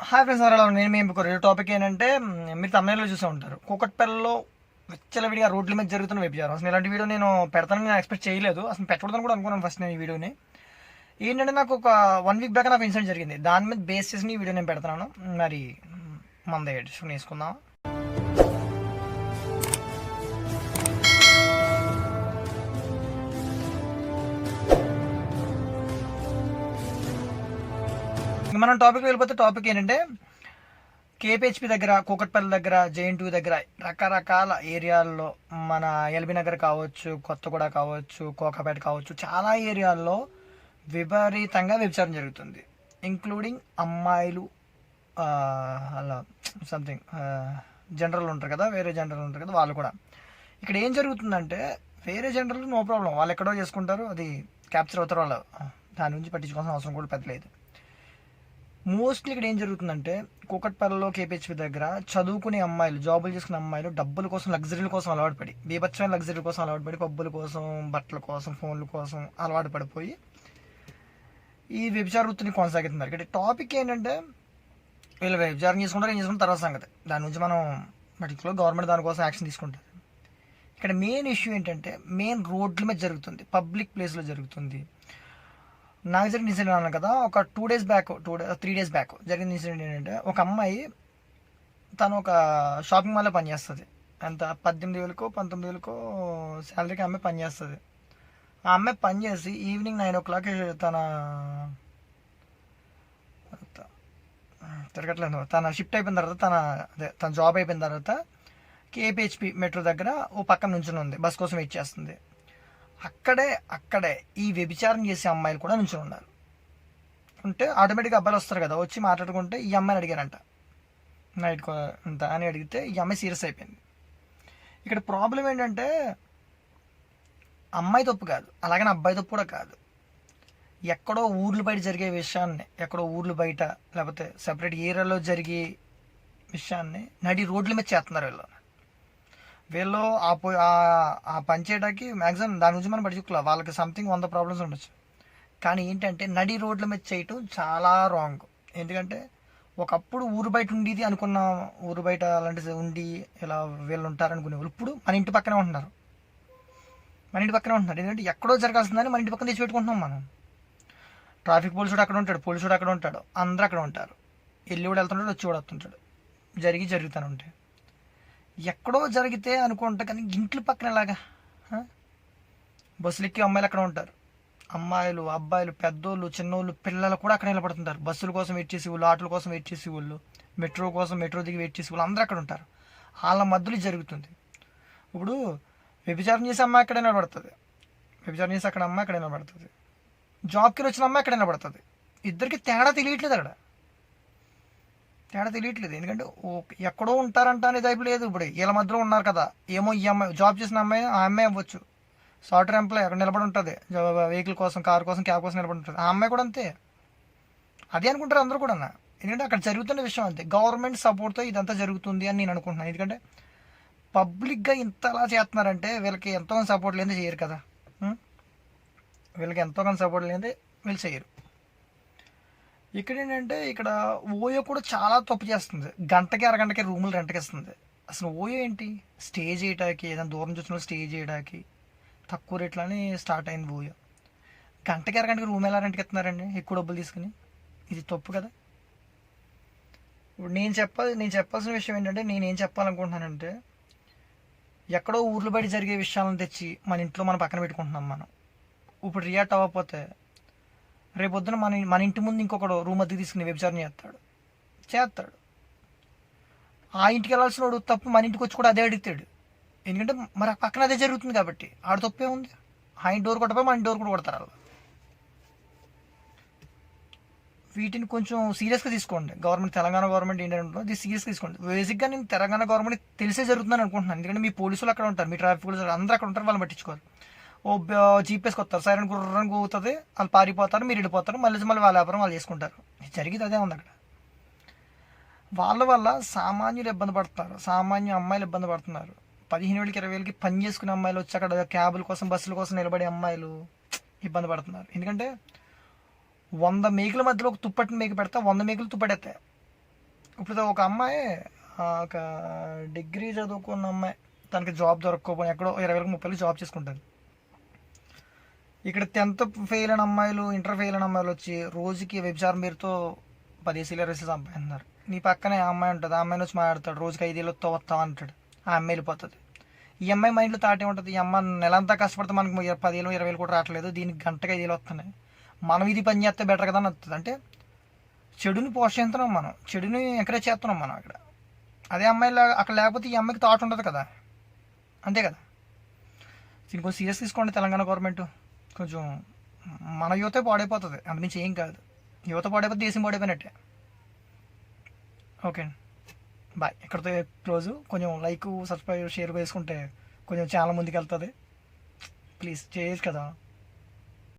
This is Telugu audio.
హాయ్ ఫ్రెండ్స్, అలా నేను మేము టాపిక్ ఏంటంటే మీరు తమిళలో చూసే ఉంటారు. కూకట్పల్లిలో విచ్చలవిడిగా రోడ్ల మీద జరుగుతున్న వ్యభిచారం. అసలు ఇలాంటి వీడియో నేను పెడతానని నేను ఎక్స్పెక్ట్ చేయలేదు. అసలు పెట్టకూడదని కూడా అనుకున్నాను ఫస్ట్ నేను ఈ వీడియోని. ఏంటంటే నాకు ఒక 1 వీక్ బ్యాక్ నాకు ఇన్సిడెంట్ జరిగింది. దాని మీద బేస్ చేసి ఈ వీడియో నేను పెడతాను. మరి మన దగ్గర వేసుకుందాం. మనం టాపిక్ వెళ్ళిపోతే టాపిక్ ఏంటంటే కేపీహెచ్పి దగ్గర, కూకట్పల్లి దగ్గర, జేఎన్2 దగ్గర రకరకాల ఏరియాల్లో మన ఎల్బీ నగర్ కావచ్చు, కొత్తగూడ కావచ్చు, కోకాపేట కావచ్చు, చాలా ఏరియాల్లో విపరీతంగా వ్యభిచారం జరుగుతుంది. ఇంక్లూడింగ్ అమ్మాయిలు, అలా సంథింగ్ జనరల్ ఉంటారు కదా, వేరే జనరల్ ఉంటారు కదా, వాళ్ళు కూడా. ఇక్కడ ఏం జరుగుతుందంటే వేరే జనరల్ నో ప్రాబ్లం, వాళ్ళు ఎక్కడో చేసుకుంటారు, అది క్యాప్చర్ అవుతారు వాళ్ళు, దాని నుంచి పట్టించుకోవాల్సిన అవసరం కూడా పెద్దలేదు. మోస్ట్లీ ఇక్కడ ఏం జరుగుతుందంటే కూకట్పల్లిలో కేపీహెచ్పి దగ్గర చదువుకునే అమ్మాయిలు, జాబులు చేసుకునే అమ్మాయిలు డబ్బుల కోసం, లగ్జరీల కోసం అలవాటు పడి, బీభత్సమైన లగ్జరీల కోసం అలవాటు పడి, పబ్బుల కోసం, బట్టల కోసం, ఫోన్ల కోసం అలవాటు పడిపోయి ఈ వ్యభిచార వృత్తిని కొనసాగుతున్నారు. ఇక్కడ టాపిక్ ఏంటంటే వీళ్ళు వ్యభిచారం చేసుకుంటారు, ఏం చేసుకుంటారు తర్వాత సంగతి. దాని నుంచి మనం పర్టికులర్ గవర్నమెంట్ దానికోసం యాక్షన్ తీసుకుంటుంది. ఇక్కడ మెయిన్ ఇష్యూ ఏంటంటే మెయిన్ రోడ్ల మీద జరుగుతుంది, పబ్లిక్ ప్లేస్లో జరుగుతుంది. నాకు జరిగిన ఇన్సిడెంట్ అన్నాను కదా, ఒక 3 డేస్ బ్యాక్ జరిగిన ఇన్సిడెంట్ ఏంటంటే ఒక అమ్మాయి, తను ఒక షాపింగ్ మాల్లో పనిచేస్తుంది. ఎంత 18,000కో 19,000కో శాలరీకి అమ్మాయి పనిచేస్తుంది. ఆ అమ్మాయి పనిచేసి ఈవినింగ్ 9 o'clock తన షిఫ్ట్ అయిపోయిన తర్వాత, తన జాబ్ అయిపోయిన తర్వాత కేపీహెచ్పి మెట్రో దగ్గర ఓ పక్కన నుంచుని ఉంది, బస్ కోసం వెయిట్ చేస్తుంది. అక్కడే ఈ వ్యభిచారం చేసే అమ్మాయిలు కూడా నుంచుని ఉన్నారు. ఉంటే ఆటోమేటిక్గా అబ్బాయిలు వస్తారు కదా, వచ్చి మాట్లాడుకుంటే ఈ అమ్మాయిని అడిగారంట నైట్ అంత అని అడిగితే ఈ అమ్మాయి సీరియస్ అయిపోయింది. ఇక్కడ ప్రాబ్లం ఏంటంటే అమ్మాయి తప్పు కాదు, అలాగని అబ్బాయి తప్పు కూడా కాదు. ఎక్కడో ఊర్లు బయట జరిగే విషయాన్ని, ఎక్కడో ఊర్లు బయట లేకపోతే సెపరేట్ ఏరియాలో జరిగే విషయాన్ని నడి రోడ్ల మీద చేస్తున్నారు వీళ్ళు ఆ పని చేయడానికి మ్యాక్సిమం దాని గురించి మనం పట్టించుకోవాలి. వాళ్ళకి సంథింగ్ 100 ప్రాబ్లమ్స్ ఉండొచ్చు, కానీ ఏంటంటే నడి రోడ్ల మీద చేయటం చాలా రాంగ్. ఎందుకంటే ఒకప్పుడు ఊరు బయట ఉండేది అనుకున్న, ఊరు బయట అలాంటిది ఉండి ఇలా వీళ్ళు ఉంటారనుకునే వాళ్ళు ఇప్పుడు మన ఇంటి పక్కనే ఉంటున్నారు. ఎందుకంటే ఎక్కడో జరగాల్సిందని మన ఇంటి పక్కన తెచ్చి పెట్టుకుంటున్నాం మనం. ట్రాఫిక్ పోలీసుడు అక్కడ ఉంటాడు, పోలీసుడు అక్కడ ఉంటాడు, అందరూ అక్కడ ఉంటారు. వెళ్ళి కూడా వెళ్తుంటాడు, వచ్చి కూడా వస్తుంటాడు, జరుగుతూనే ఉంటాయి. ఎక్కడో జరిగితే అనుకుంటా, కానీ ఇంట్లో పక్కన ఎలాగా? బస్సులు ఎక్కి అమ్మాయిలు అక్కడ ఉంటారు, అమ్మాయిలు, అబ్బాయిలు, పెద్దోళ్ళు, చిన్నోళ్ళు, పిల్లలు కూడా అక్కడ నిలబడుతుంటారు. బస్సుల కోసం వెయిట్ చేసి వాళ్ళు, ఆటోల కోసం వెయిట్ చేసి వాళ్ళు, మెట్రో దిగి వెయిట్ చేసి వాళ్ళు అందరూ అక్కడ ఉంటారు. వాళ్ళ మధ్యలో జరుగుతుంది. ఇప్పుడు వ్యభిచారం చేసే అమ్మాయి అక్కడ నిలబడుతుంది, వ్యభిచారం చేసి అక్కడ అమ్మాయి అక్కడ నిలబడుతుంది, జాబ్కి వచ్చిన అమ్మాయి అక్కడ నిలబడుతుంది. ఇద్దరికి తేడా తెలియట్లేదు. ఎందుకంటే ఎక్కడో ఉంటారంట అనేది అయిపు లేదు. ఇప్పుడు వీళ్ళ మధ్యలో ఉన్నారు కదా, ఏమో ఈ అమ్మాయి జాబ్ చేసిన అమ్మాయి, ఆ అమ్మాయి అవ్వచ్చు, సాఫ్ట్వేర్ ఎంప్లాయ్ అక్కడ నిలబడి ఉంటుంది, వెహికల్ కోసం, కార్ కోసం, క్యాబ్ కోసం నిలబడి ఉంటుంది. ఆ అమ్మాయి కూడా అంతే, అదే అనుకుంటారు అందరూ కూడా. ఎందుకంటే అక్కడ జరుగుతున్న విషయం అంతే. గవర్నమెంట్ సపోర్ట్తో ఇదంతా జరుగుతుంది అని నేను అనుకుంటున్నాను. ఎందుకంటే పబ్లిక్గా ఇంతలా చేస్తున్నారంటే వీళ్ళకి ఎంతో సపోర్ట్ లేనిదే చేయరు కదా. వీళ్ళకి ఎంతో కొంత సపోర్ట్ లేనిదే వీళ్ళు చేయరు. ఇక్కడ ఏంటంటే ఇక్కడ ఓయో కూడా చాలా తప్పు చేస్తుంది. గంటకి అరగంటకి రూములు రెంట్కి ఇస్తుంది. అసలు ఓయో ఏంటి, స్టేజ్ చేయడానికి, ఏదైనా దూరం చూసిన స్టేజ్ చేయడానికి తక్కువ రేట్లని స్టార్ట్ అయింది ఓయో. గంటకి అరగంటకి రూమ్ ఎలా రెంట్కి ఇస్తున్నారండి ఎక్కువ డబ్బులు తీసుకుని? ఇది తప్పు కదా. ఇప్పుడు నేను చెప్పాల్సిన విషయం ఏంటంటే, నేనేం చెప్పాలనుకుంటున్నానంటే, ఎక్కడో ఊర్లు బయట జరిగే విషయాలను తెచ్చి మన ఇంట్లో మనం పక్కన పెట్టుకుంటున్నాం. మనం ఇప్పుడు రియాక్ట్ అవ్వకపోతే రేపొద్దున మన ఇంటి ముందు ఇంకొకడు రూమ్ అద్దెకి తీసుకుని వ్యభిచారం చేస్తాడు. ఆ ఇంటికి వెళ్ళాల్సిన వాడు తప్పు మన ఇంటికి వచ్చి కూడా అదే అడుగుతాడు. ఎందుకంటే మరి పక్కన అదే జరుగుతుంది కాబట్టి ఆడ తప్పే ఉంది. ఆ ఇంటి డోర్ కొట్టపోయి మన ఇంటి డోర్ కూడా కొడతారు అలా. వీటిని కొంచెం సీరియస్గా తీసుకోండి. తెలంగాణ గవర్నమెంట్ ఏంటంటే ఇది సీరియస్గా తీసుకోండి. బేసిక్గా నేను తెలంగాణ గవర్నమెంట్ తెలిసే జరుగుతుందని అనుకుంటున్నాను. ఎందుకంటే మీ పోలీసులు అక్కడ ఉంటారు, మీ ట్రాఫిక్ పోలీసులు అందరూ అక్కడ ఉంటారు, వాళ్ళని పట్టించుకోవాలి. ఓ జీపీఎస్కి వస్తారు, సైరన్ గుర్రని కూగుతుంది, వాళ్ళు పారిపోతారు, మీరు వెళ్ళిపోతారు, మళ్ళీ వాళ్ళ వ్యాపారం వాళ్ళు చేసుకుంటారు. జరిగింది అదే ఉంది అక్కడ. వాళ్ళ వల్ల సామాన్యులు ఇబ్బంది పడుతున్నారు, సామాన్య అమ్మాయిలు ఇబ్బంది పడుతున్నారు. 15,000 20,000 పని చేసుకునే అమ్మాయిలు వచ్చి అక్కడ క్యాబుల కోసం, బస్సుల కోసం నిలబడే అమ్మాయిలు ఇబ్బంది పడుతున్నారు. ఎందుకంటే 100 మేకుల మధ్యలో ఒక తుప్పటిని మేక పెడితే 100 మేకులు తుప్పడెత్తాయి. ఇప్పుడు ఒక అమ్మాయి ఒక డిగ్రీ చదువుకున్న అమ్మాయి తనకి జాబ్ దొరకకపోయి ఎక్కడో 20,000 30,000 జాబ్ చేసుకుంటుంది. ఇక్కడ 10th ఫెయిల్ అయిన అమ్మాయిలు, ఇంటర్ ఫెయిల్ అయిన అమ్మాయిలు వచ్చి రోజుకి వ్యభిచారం పేరుతో 10,000 సంపాదిస్తున్నారు. నీ పక్కనే ఆ అమ్మాయి ఉంటుంది, ఆ అమ్మాయిని వచ్చి మాట్లాడతాడు, రోజుకి 5,000 వస్తావు అంటాడు, ఆ అమ్మాయి వెళ్ళిపోతుంది. ఈ అమ్మాయి మైండ్లో తాటే ఉంటుంది, ఈ అమ్మ నెలంతా కష్టపడితే మనకు 10,000 20,000 కూడా రావట్లేదు, దీనికి గంటకి 5,000 వస్తున్నాయి, మనం ఇది పని చేస్తే బెటర్ కదా అని వస్తుంది. అంటే చెడుని పోషిస్తున్నాం మనం, చెడుని ఎంకరేజ్ చేస్తున్నాం మనం అక్కడ. అదే అమ్మాయిలా అక్కడ లేకపోతే ఈ అమ్మాయికి థాట్ ఉండదు కదా, అంతే కదా. దీన్ని కొంచెం సీరియస్ తీసుకోండి తెలంగాణ గవర్నమెంట్. కొంచెం మన యువత పాడైపోతుంది, అంతమించి ఏం కాదు. యువత పాడైపోతే దేశం పాడైపోయినట్టే. ఓకే అండి, బాయ్. ఇక్కడితో క్లోజు. కొంచెం లైక్, సబ్స్క్రైబ్, షేర్ వేసుకుంటే కొంచెం ఛానల్ ముందుకు వెళ్తుంది. ప్లీజ్ చేయొచ్చు కదా.